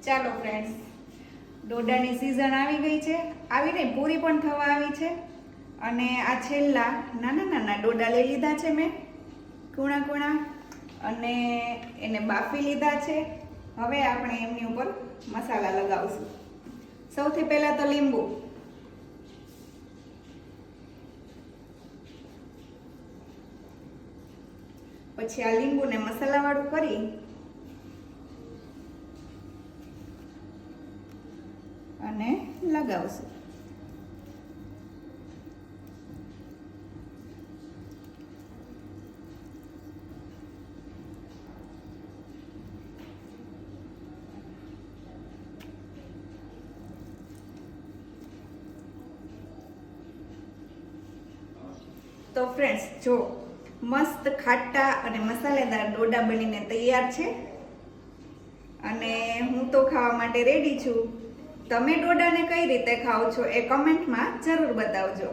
ચાલો friends, ડોડાની season આવી ગઈ છે. આવીને પૂરી પણ થવા આવી છે. અને આ છેલ્લા નાના નાના ડોડા લઈ લીધા છે મેં, કૂણા કૂણા, અને એને બાફી લીધા છે. હવે આપણે એમની ઉપર મસાલા લગાવશું. સૌથી પહેલા તો લીંબુ, પછી આ લીંબુને મસાલાવાળું કરી અને લગાવશું. તો ફ્રેન્ડ્સ, જો મસ્ત ખાટા અને મસાલેદાર ડોડા બનીને તૈયાર છે. અને હું તો ખાવા માટે રેડી છું. તમે ડોડાને કઈ રીતે ખાઓ છો એ કમેન્ટમાં જરૂર બતાવજો.